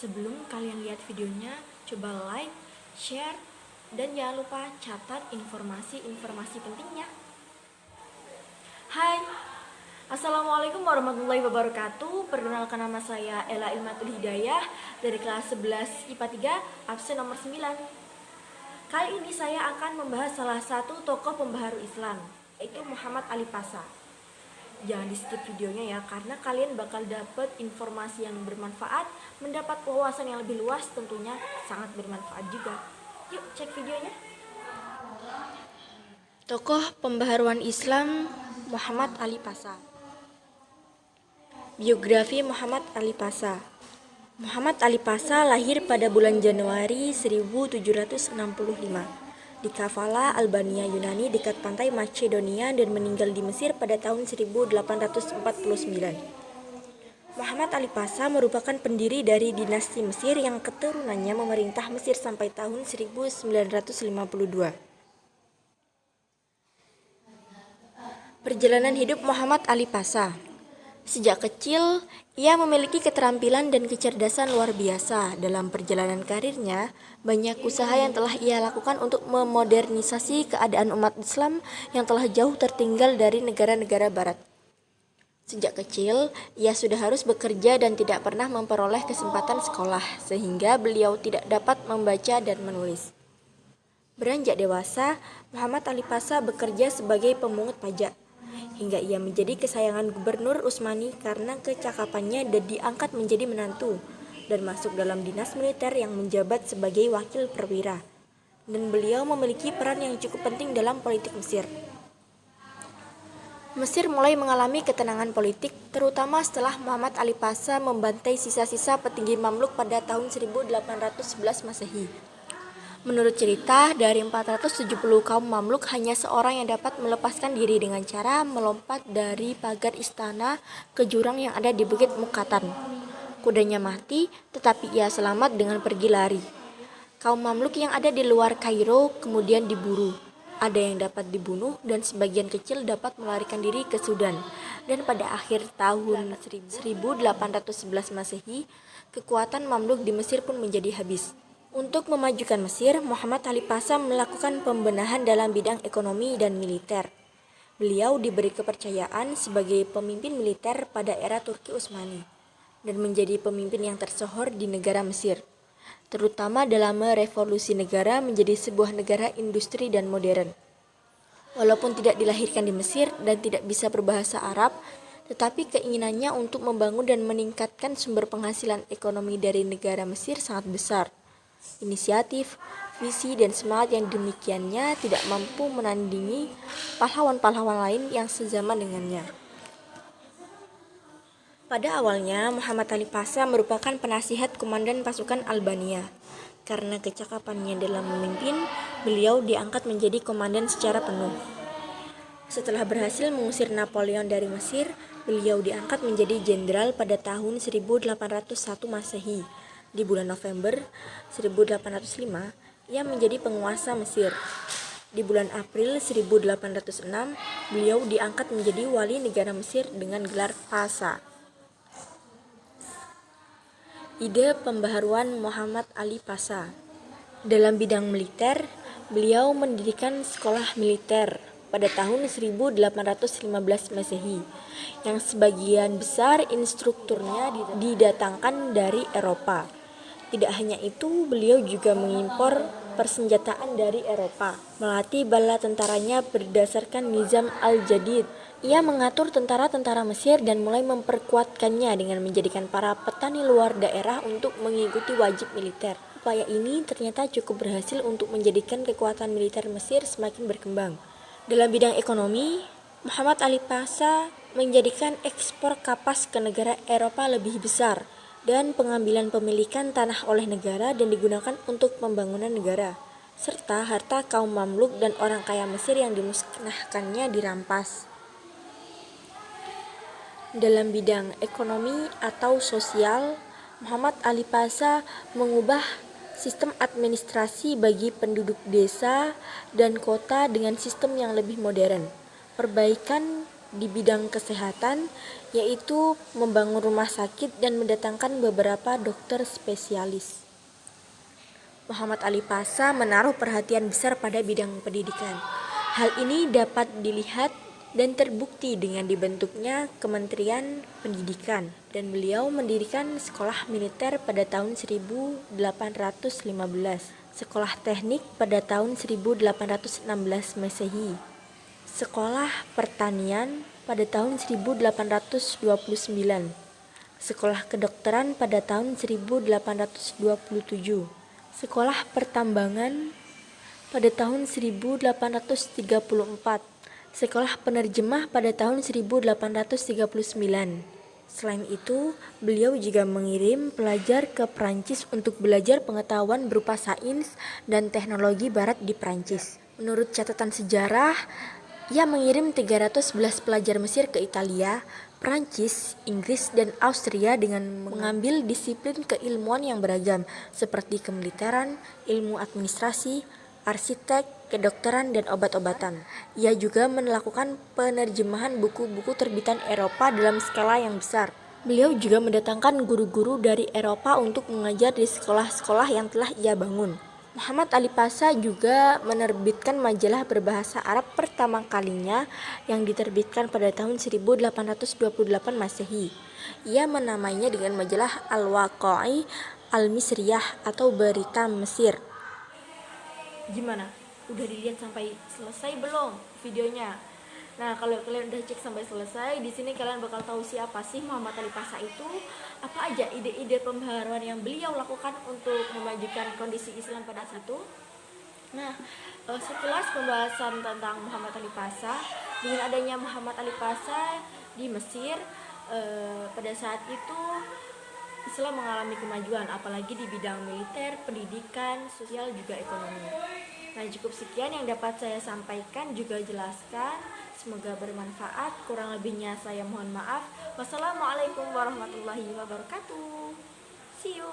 Sebelum kalian lihat videonya, coba like, share, dan jangan lupa catat informasi-informasi pentingnya. Hai, Assalamualaikum warahmatullahi wabarakatuh. Perkenalkan, nama saya Ella Ilmatul Hidayah dari kelas 11 IPA 3, absen nomor 9. Kali ini saya akan membahas salah satu tokoh pembaharu Islam, yaitu Muhammad Ali Pasha. Jangan di skip videonya ya, karena kalian bakal dapat informasi yang bermanfaat, mendapat wawasan yang lebih luas, tentunya sangat bermanfaat juga. Yuk cek videonya. Tokoh pembaharuan Islam Muhammad Ali Pasha. Biografi Muhammad Ali Pasha. Muhammad Ali Pasha lahir pada bulan Januari 1765 di Kavala, Albania, Yunani, dekat pantai Macedonia, dan meninggal di Mesir pada tahun 1849. Muhammad Ali Pasha merupakan pendiri dari dinasti Mesir yang keturunannya memerintah Mesir sampai tahun 1952. Perjalanan hidup Muhammad Ali Pasha. Sejak kecil, ia memiliki keterampilan dan kecerdasan luar biasa. Dalam perjalanan karirnya, banyak usaha yang telah ia lakukan untuk memodernisasi keadaan umat Islam yang telah jauh tertinggal dari negara-negara barat. Sejak kecil, ia sudah harus bekerja dan tidak pernah memperoleh kesempatan sekolah, sehingga beliau tidak dapat membaca dan menulis. Beranjak dewasa, Muhammad Ali Pasha bekerja sebagai pemungut pajak, hingga ia menjadi kesayangan Gubernur Utsmani karena kecakapannya dan diangkat menjadi menantu dan masuk dalam dinas militer yang menjabat sebagai wakil perwira. Dan beliau memiliki peran yang cukup penting dalam politik Mesir. Mesir mulai mengalami ketenangan politik, terutama setelah Muhammad Ali Pasha membantai sisa-sisa petinggi Mamluk pada tahun 1811 Masehi. Menurut cerita, dari 470 kaum Mamluk, hanya seorang yang dapat melepaskan diri dengan cara melompat dari pagar istana ke jurang yang ada di Bukit Mukatan. Kudanya mati, tetapi ia selamat dengan pergi lari. Kaum Mamluk yang ada di luar Kairo kemudian diburu. Ada yang dapat dibunuh dan sebagian kecil dapat melarikan diri ke Sudan. Dan pada akhir tahun 1811 Masehi, kekuatan Mamluk di Mesir pun menjadi habis. Untuk memajukan Mesir, Muhammad Ali Pasha melakukan pembenahan dalam bidang ekonomi dan militer. Beliau diberi kepercayaan sebagai pemimpin militer pada era Turki Utsmani dan menjadi pemimpin yang tersohor di negara Mesir, terutama dalam merevolusi negara menjadi sebuah negara industri dan modern. Walaupun tidak dilahirkan di Mesir dan tidak bisa berbahasa Arab, tetapi keinginannya untuk membangun dan meningkatkan sumber penghasilan ekonomi dari negara Mesir sangat besar. Inisiatif, visi, dan semangat yang demikiannya tidak mampu menandingi pahlawan-pahlawan lain yang sezaman dengannya. Pada awalnya, Muhammad Ali Pasha merupakan penasihat komandan pasukan Albania. Karena kecakapannya dalam memimpin, beliau diangkat menjadi komandan secara penuh. Setelah berhasil mengusir Napoleon dari Mesir, beliau diangkat menjadi jenderal pada tahun 1801 Masehi. Di bulan November 1805, ia menjadi penguasa Mesir. Di bulan April 1806, beliau diangkat menjadi wali negara Mesir dengan gelar Pasha. Ide pembaharuan Muhammad Ali Pasha. Dalam bidang militer, beliau mendirikan sekolah militer pada tahun 1815 Masehi, yang sebagian besar instrukturnya didatangkan dari Eropa. Tidak hanya itu, beliau juga mengimpor persenjataan dari Eropa, melatih bala tentaranya berdasarkan Nizam al-Jadid. Ia mengatur tentara-tentara Mesir dan mulai memperkuatkannya dengan menjadikan para petani luar daerah untuk mengikuti wajib militer. Upaya ini ternyata cukup berhasil untuk menjadikan kekuatan militer Mesir semakin berkembang. Dalam bidang ekonomi, Muhammad Ali Pasha menjadikan ekspor kapas ke negara Eropa lebih besar dan pengambilan pemilikan tanah oleh negara dan digunakan untuk pembangunan negara, serta harta kaum Mamluk dan orang kaya Mesir yang dimusnahkannya dirampas. Dalam bidang ekonomi atau sosial, Muhammad Ali Pasha mengubah sistem administrasi bagi penduduk desa dan kota dengan sistem yang lebih modern. Perbaikan di bidang kesehatan yaitu membangun rumah sakit dan mendatangkan beberapa dokter spesialis. Muhammad Ali Pasha menaruh perhatian besar pada bidang pendidikan. Hal ini dapat dilihat dan terbukti dengan dibentuknya Kementerian Pendidikan, dan beliau mendirikan sekolah militer pada tahun 1815, sekolah teknik pada tahun 1816 Masehi, sekolah pertanian pada tahun 1829, sekolah kedokteran pada tahun 1827, sekolah pertambangan pada tahun 1834, sekolah penerjemah pada tahun 1839. Selain itu, beliau juga mengirim pelajar ke Prancis untuk belajar pengetahuan berupa sains dan teknologi barat di Prancis. Menurut catatan sejarah, ia mengirim 311 pelajar Mesir ke Italia, Prancis, Inggris, dan Austria dengan mengambil disiplin keilmuan yang beragam seperti kemiliteran, ilmu administrasi, arsitek, kedokteran, dan obat-obatan. Ia juga melakukan penerjemahan buku-buku terbitan Eropa dalam skala yang besar. Beliau juga mendatangkan guru-guru dari Eropa untuk mengajar di sekolah-sekolah yang telah ia bangun. Muhammad Ali Pasha juga menerbitkan majalah berbahasa Arab pertama kalinya yang diterbitkan pada tahun 1828 Masehi. Ia menamainya dengan majalah Al-Waqa'i Al-Misriyah atau Berita Mesir. Gimana? Udah dilihat sampai selesai belum videonya? Nah, kalau kalian udah cek sampai selesai, di sini kalian bakal tahu siapa sih Muhammad Ali Pasha itu, apa aja ide-ide pembaharuan yang beliau lakukan untuk memajukan kondisi Islam pada saat itu. Nah, sekilas pembahasan tentang Muhammad Ali Pasha. Dengan adanya Muhammad Ali Pasha di Mesir, pada saat itu Islam mengalami kemajuan, apalagi di bidang militer, pendidikan, sosial, juga ekonomi. Nah, cukup sekian yang dapat saya sampaikan, juga jelaskan. Semoga bermanfaat. Kurang lebihnya saya mohon maaf. Wassalamualaikum warahmatullahi wabarakatuh. See you.